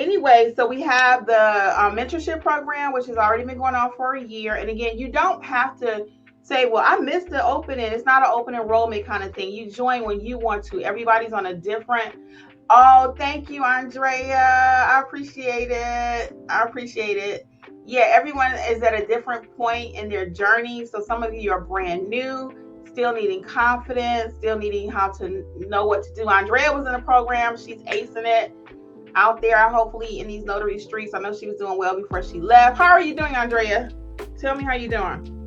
anyway, so we have the mentorship program, which has already been going on for a year. And again, you don't have to say, well, I missed the opening. It's not an open enrollment kind of thing. You join when you want to. Everybody's on a different. Oh, thank you, Andrea. I appreciate it. I appreciate it. Yeah, everyone is at a different point in their journey. So some of you are brand new, still needing confidence, still needing how to know what to do. Andrea was in the program. She's acing it out there, hopefully in these notary streets. I know she was doing well before she left. How are you doing, Andrea? Tell me how you're doing.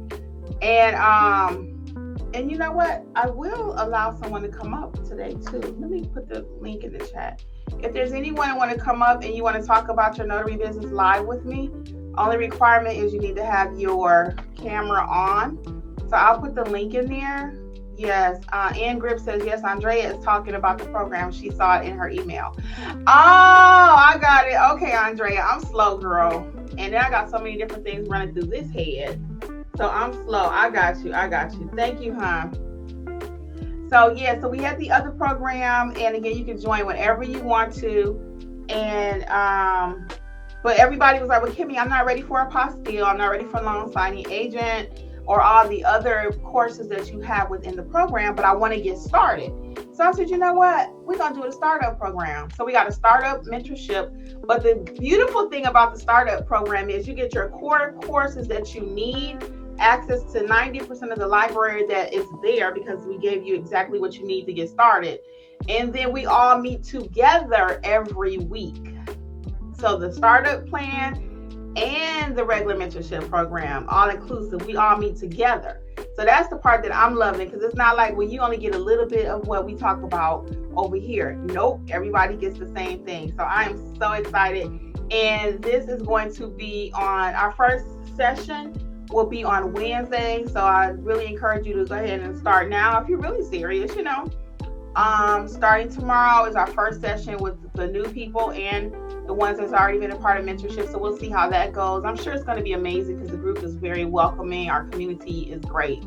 And you know what? I will allow someone to come up today too. Let me put the link in the chat. If there's anyone who want to come up and you want to talk about your notary business live with me, only requirement is you need to have your camera on. So I'll put the link in there. Yes, Ann Grip says, yes, Andrea is talking about the program. She saw it in her email. Oh, I got it. Okay, Andrea, I'm slow, girl. And then I got so many different things running through this head. So I'm slow. I got you. Thank you, hon. So yeah, so we had the other program, and again, you can join whenever you want to. And but everybody was like, well, Kimmi, I'm not ready for a apostille. I'm not ready for loan signing agent or all the other courses that you have within the program, but I want to get started. So I said, you know what? We're going to do a startup program. So we got a startup mentorship. But the beautiful thing about the startup program is you get your core courses that you need, access to 90% of the library that is there because we gave you exactly what you need to get started. And then we all meet together every week. So the startup plan and the regular mentorship program, all inclusive, we all meet together. So that's the part that I'm loving, because it's not like, well, you only get a little bit of what we talk about over here. Nope, everybody gets the same thing. So I am so excited. And this is going to be on, our first session will be on Wednesday. So I really encourage you to go ahead and start now if you're really serious, you know. Starting tomorrow is our first session with the new people and the ones that's already been a part of mentorship. So we'll see how that goes. I'm sure it's going to be amazing because the group is very welcoming. Our community is great.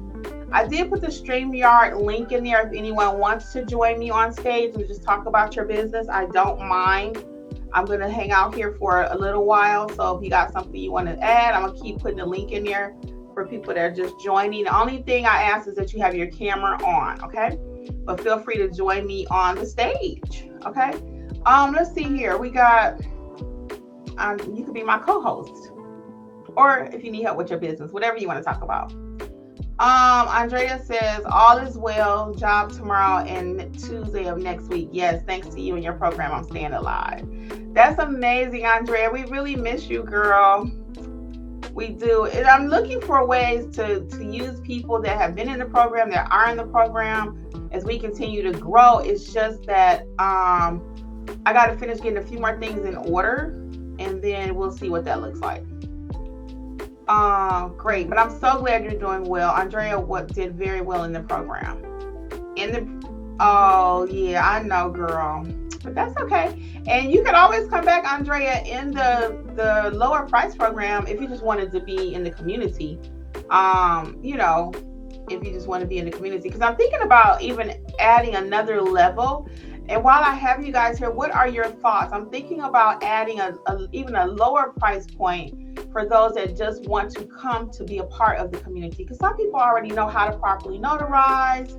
I did put the StreamYard link in there if anyone wants to join me on stage and just talk about your business. I don't mind. I'm going to hang out here for a little while. So if you got something you want to add, I'm going to keep putting the link in there for people that are just joining. The only thing I ask is that you have your camera on, okay? But feel free to join me on the stage, okay? Let's see here. We got, you could be my co-host, or if you need help with your business, whatever you want to talk about. Andrea says, all is well, job tomorrow and Tuesday of next week. Yes, thanks to you and your program, I'm staying alive. That's amazing, Andrea. We really miss you, girl. We do. And I'm looking for ways to use people that have been in the program, that are in the program, as we continue to grow. It's just that I got to finish getting a few more things in order, and then we'll see what that looks like. Great. But I'm so glad you're doing well. Andrea did very well in the program. Oh, yeah, I know, girl. But that's okay. And you can always come back, Andrea, in the lower price program if you just wanted to be in the community. You know, if you just want to be in the community. Because I'm thinking about even adding another level. And while I have you guys here, what are your thoughts? I'm thinking about adding even a lower price point for those that just want to come to be a part of the community. Because some people already know how to properly notarize.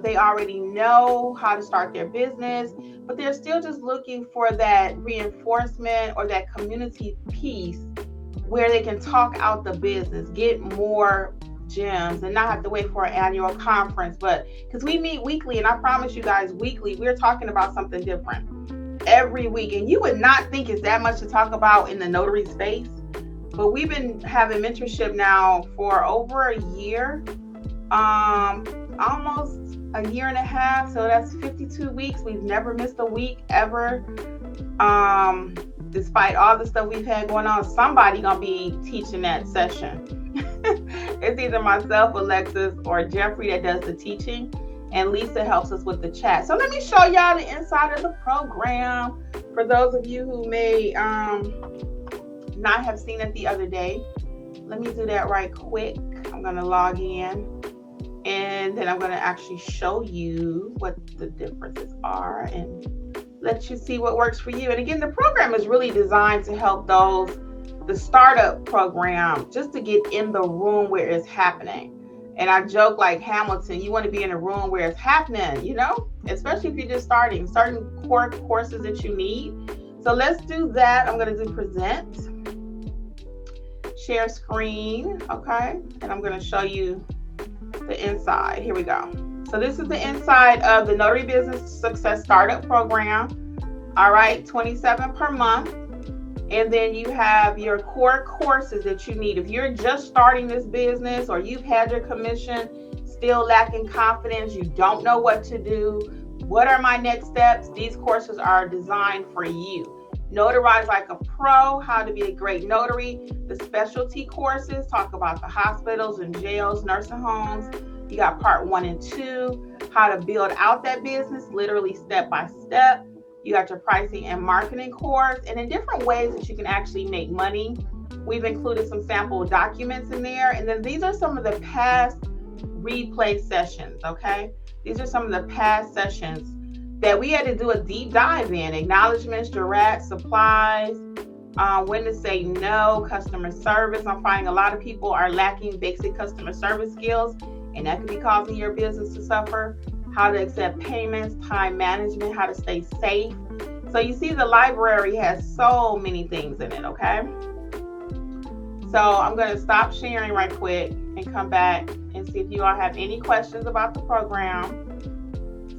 They already know how to start their business, but they're still just looking for that reinforcement or that community piece where they can talk out the business, get more gems, and not have to wait for an annual conference. But because we meet weekly, and I promise you guys, weekly, we're talking about something different every week. And you would not think it's that much to talk about in the notary space, but we've been having mentorship now for over a year, almost a year and a half. So that's 52 weeks. We've never missed a week ever. Despite all the stuff we've had going on, somebody gonna be teaching that session. It's either myself, Alexis, or Jeffrey that does the teaching, and Lisa helps us with the chat. So let me show y'all the inside of the program for those of you who may not have seen it the other day. Let me do that right quick. I'm gonna log in, and then I'm gonna actually show you what the differences are and let you see what works for you. And again, the program is really designed to help the startup program, just to get in the room where it's happening. And I joke like Hamilton, you want to be in a room where it's happening, especially if you're just starting, certain core courses that you need. So let's do that. I'm going to do present, share screen, okay? And I'm going to show you the inside. Here we go. So this is the inside of the Notary Business Success Startup Program. All right, $27 per month. And then you have your core courses that you need. If you're just starting this business or you've had your commission, still lacking confidence, you don't know what to do, what are my next steps? These courses are designed for you. Notarize Like a Pro, how to be a great notary. The specialty courses talk about the hospitals and jails, nursing homes. You got part 1 and 2, how to build out that business, literally step by step. You got your pricing and marketing course, and in different ways that you can actually make money. We've included some sample documents in there. And then these are some of the past replay sessions, okay? These are some of the past sessions that we had to do a deep dive in. Acknowledgements, jurat, supplies, when to say no, customer service. I'm finding a lot of people are lacking basic customer service skills, and that could be causing your business to suffer. How to accept payments, time management, how to stay safe. So you see the library has so many things in it, okay? So I'm going to stop sharing right quick and come back and see if you all have any questions about the program.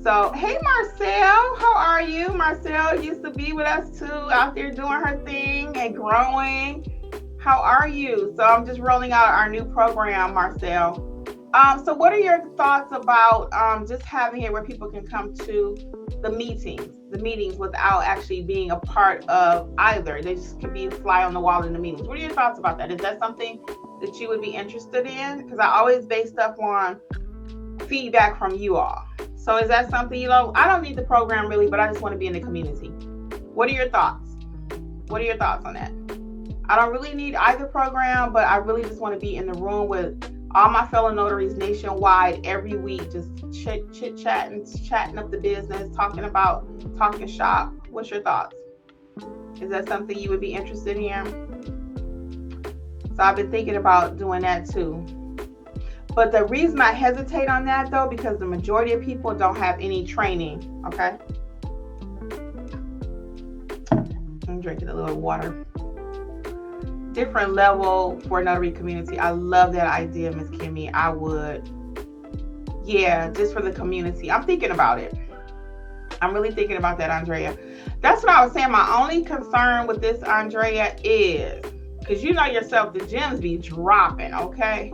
So, hey Marcel, how are you? Marcel used to be with us too, out there doing her thing and growing. How are you? So I'm just rolling out our new program, Marcel. So what are your thoughts about just having it where people can come to the meetings without actually being a part of either? They just can be a fly on the wall in the meetings. What are your thoughts about that? Is that something that you would be interested in? Because I always base stuff on feedback from you all. So is that something, I don't need the program really, but I just want to be in the community. What are your thoughts? What are your thoughts on that? I don't really need either program, but I really just want to be in the room with all my fellow notaries nationwide every week, just chatting up the business, talking shop. What's your thoughts? Is that something you would be interested in? So I've been thinking about doing that too. But the reason I hesitate on that though, because the majority of people don't have any training, okay? I'm drinking a little water. Different level for notary community. I love that idea, Miss Kimmi. I would, just for the community. I'm thinking about it. I'm really thinking about that, Andrea. That's what I was saying. My only concern with this, Andrea, is because you know yourself, the gems be dropping, okay,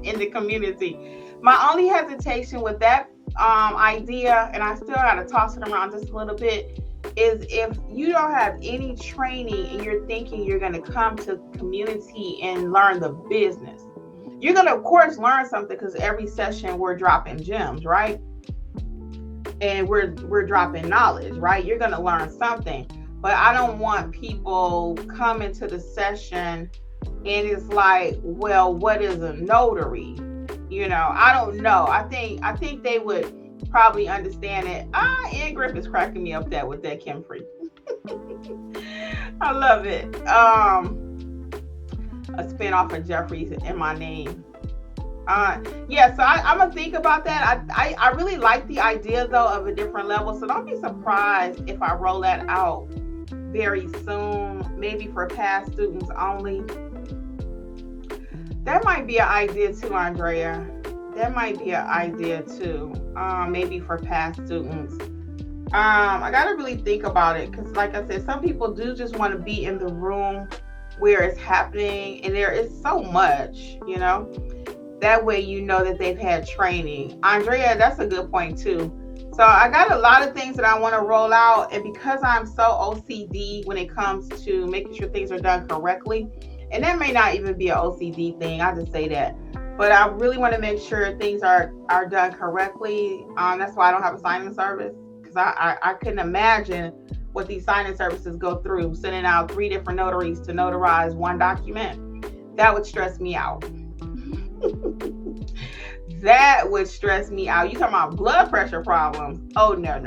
in the community. My only hesitation with that idea, and I still got to toss it around just a little bit, is if you don't have any training and you're thinking you're going to come to community and learn the business. You're going to, of course, learn something because every session we're dropping gems, right? And we're dropping knowledge, right? You're going to learn something. But I don't want people coming to the session and it's like, well, what is a notary? I don't know. I think they would probably understand it. Ann Griffith's cracking me up with that Kim Free. I love it. A spinoff of Jeffries in my name. So I'm gonna think about that. I really like the idea though of a different level. So don't be surprised if I roll that out very soon, maybe for past students only. That might be an idea too, Andrea. That might be an idea too, maybe for past students. I gotta really think about it because, like I said, some people do just want to be in the room where it's happening, and there is so much, That way, that they've had training. Andrea, that's a good point too. So I got a lot of things that I want to roll out, and because I'm so OCD when it comes to making sure things are done correctly, and that may not even be an OCD thing. I just say that. But I really want to make sure things are done correctly. That's why I don't have a signing service, because I couldn't imagine what these signing services go through, sending out 3 different notaries to notarize one document. That would stress me out. That would stress me out. You talking about blood pressure problems? Oh, no.